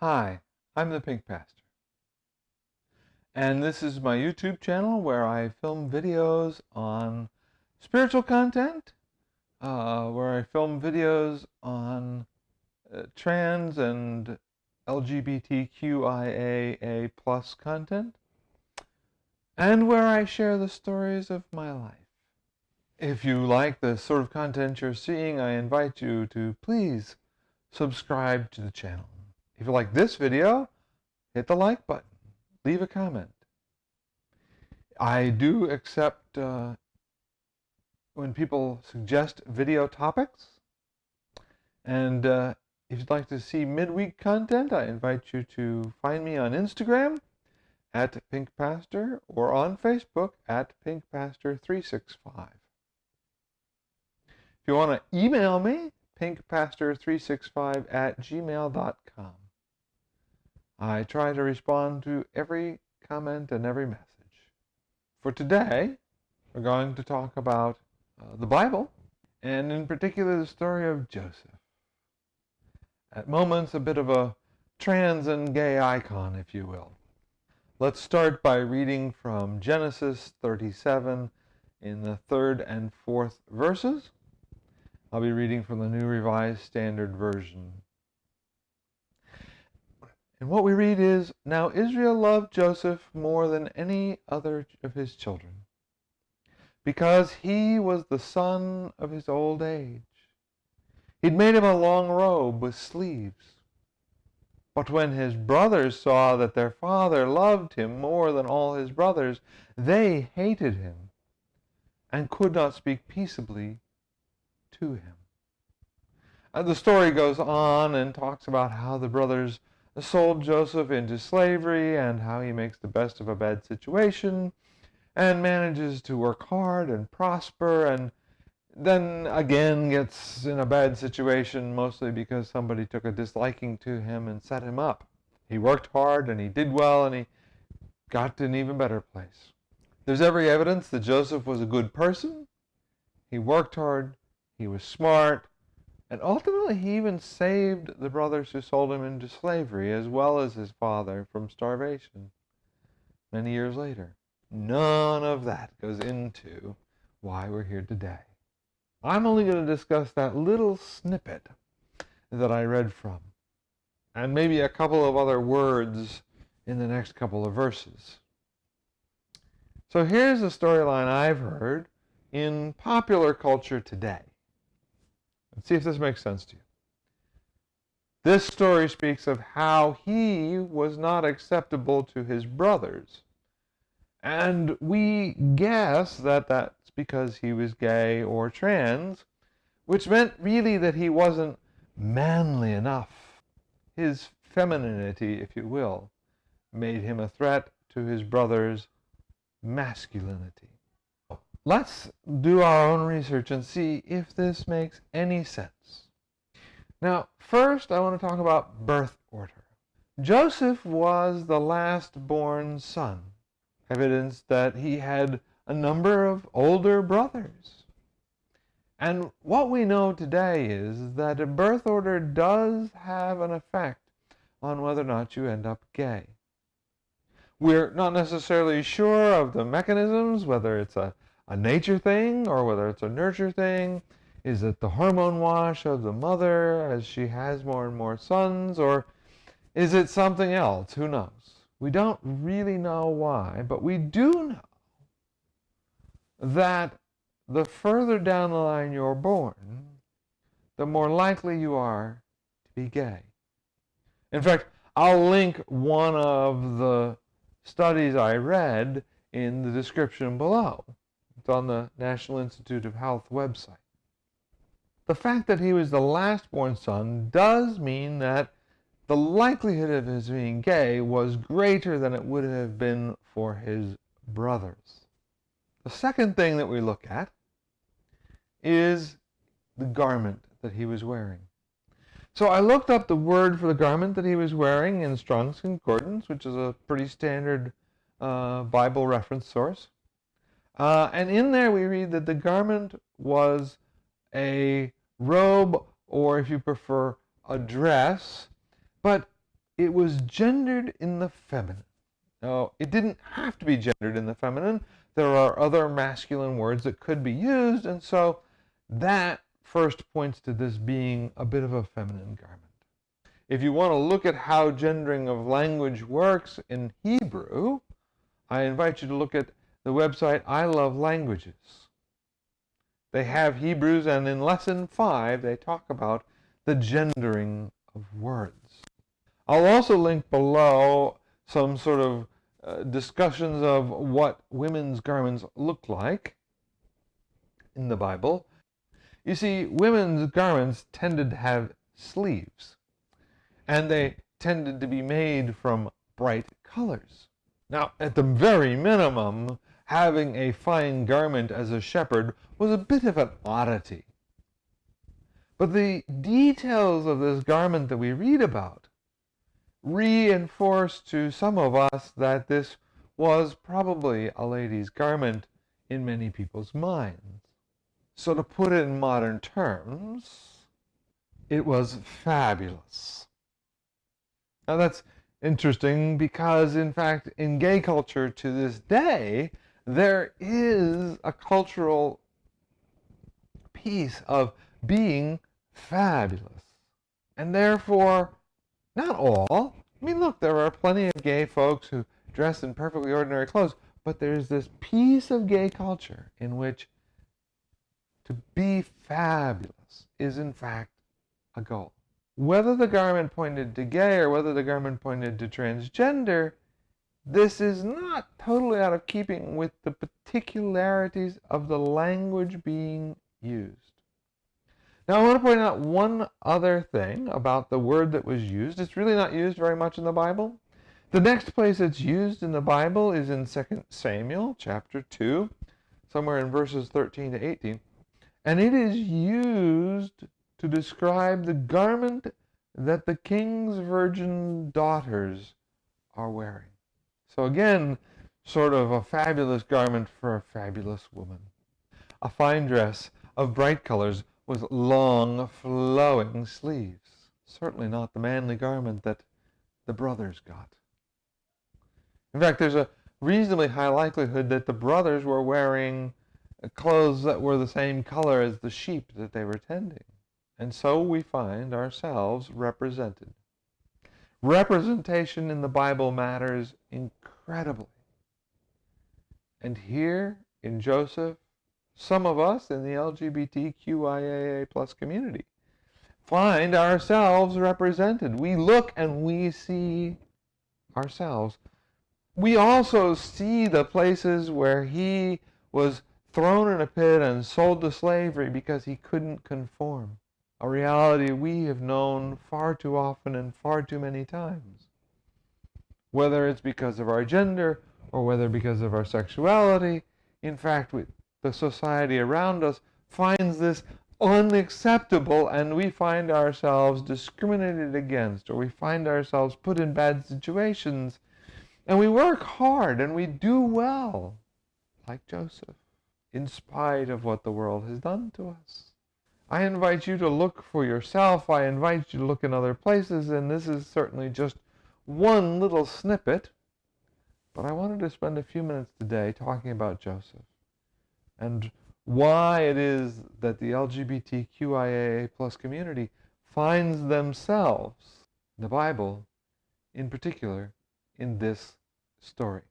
Hi, I'm the Pink Pastor, and this is my YouTube channel where I film videos on spiritual content, where I film videos on trans and LGBTQIAA+ content, and where I share the stories of my life. If you like the sort of content you're seeing, I invite you to please subscribe to the channel. If you like this video, hit the like button. Leave a comment. I do accept when people suggest video topics. And if you'd like to see midweek content, I invite you to find me on Instagram at PinkPastor or on Facebook at PinkPastor365. If you want to email me, pinkpastor365@gmail.com. I try to respond to every comment and every message. For today, we're going to talk about the Bible, and in particular the story of Joseph. At moments, a bit of a trans and gay icon, if you will. Let's start by reading from Genesis 37 in the 3rd and 4th verses. I'll be reading from the New Revised Standard Version. And what we read is, "Now Israel loved Joseph more than any other of his children, because he was the son of his old age. He'd made him a long robe with sleeves. But when his brothers saw that their father loved him more than all his brothers, they hated him and could not speak peaceably to him." The story goes on and talks about how the brothers sold Joseph into slavery and how he makes the best of a bad situation and manages to work hard and prosper, and then again gets in a bad situation, mostly because somebody took a disliking to him and set him up. He worked hard and he did well and he got to an even better place. There's every evidence that Joseph was a good person. He worked hard, he was smart, and ultimately he even saved the brothers who sold him into slavery, as well as his father, from starvation many years later. None of that goes into why we're here today. I'm only going to discuss that little snippet that I read from, and maybe a couple of other words in the next couple of verses. So here's a storyline I've heard in popular culture today. Let's see if this makes sense to you. This story speaks of how he was not acceptable to his brothers. And we guess that that's because he was gay or trans, which meant really that he wasn't manly enough. His femininity, if you will, made him a threat to his brother's masculinity. Let's do our own research and see if this makes any sense. Now, first I want to talk about birth order. Joseph was the last born son, evidence that he had a number of older brothers. And what we know today is that a birth order does have an effect on whether or not you end up gay. We're not necessarily sure of the mechanisms, whether it's a nature thing or whether it's a nurture thing. Is it the hormone wash of the mother as she has more and more sons, or is it something else? Who knows? We don't really know why, but we do know that the further down the line you're born, the more likely you are to be gay. In fact, I'll link one of the studies I read in the description below. It's on the National Institute of Health website. The fact that he was the last born son does mean that the likelihood of his being gay was greater than it would have been for his brothers. The second thing that we look at is the garment that he was wearing. So I looked up the word for the garment that he was wearing in Strong's Concordance, which is a pretty standard Bible reference source. And in there we read that the garment was a robe, or if you prefer, a dress. But it was gendered in the feminine. Now, it didn't have to be gendered in the feminine. There are other masculine words that could be used, and so that first points to this being a bit of a feminine garment. If you want to look at how gendering of language works in Hebrew, I invite you to look at the website I Love Languages. They have Hebrews, and in Lesson 5, they talk about the gendering of words. I'll also link below some sort of discussions of what women's garments look like in the Bible. You see, women's garments tended to have sleeves, and they tended to be made from bright colors. Now, at the very minimum, having a fine garment as a shepherd was a bit of an oddity. But the details of this garment that we read about reinforce to some of us that this was probably a lady's garment in many people's minds. So to put it in modern terms, it was fabulous. Now that's interesting because, in fact, in gay culture to this day, there is a cultural piece of being fabulous. And therefore, not all. I mean, look, there are plenty of gay folks who dress in perfectly ordinary clothes, but there's this piece of gay culture in which to be fabulous is, in fact, a goal. Whether the garment pointed to gay or whether the garment pointed to transgender, this is not totally out of keeping with the particularities of the language being used. Now, I want to point out one other thing about the word that was used. It's really not used very much in the Bible. The next place it's used in the Bible is in 2 Samuel chapter 2, somewhere in verses 13 to 18. And it is used to describe the garment that the king's virgin daughters are wearing. So again, sort of a fabulous garment for a fabulous woman. A fine dress of bright colors with long, flowing sleeves. Certainly not the manly garment that the brothers got. In fact, there's a reasonably high likelihood that the brothers were wearing clothes that were the same color as the sheep that they were tending. And so we find ourselves represented. Representation in the Bible matters incredibly. And here in Joseph, some of us in the LGBTQIAA plus community find ourselves represented. We look and we see ourselves. We also see the places where he was thrown in a pit and sold to slavery because he couldn't conform. A reality we have known far too often and far too many times. Whether it's because of our gender or whether because of our sexuality, in fact, the society around us finds this unacceptable, and we find ourselves discriminated against, or we find ourselves put in bad situations, and we work hard and we do well, like Joseph, in spite of what the world has done to us. I invite you to look for yourself. I invite you to look in other places, and this is certainly just one little snippet, but I wanted to spend a few minutes today talking about Joseph and why it is that the LGBTQIAA plus community finds themselves, the Bible in particular, in this story.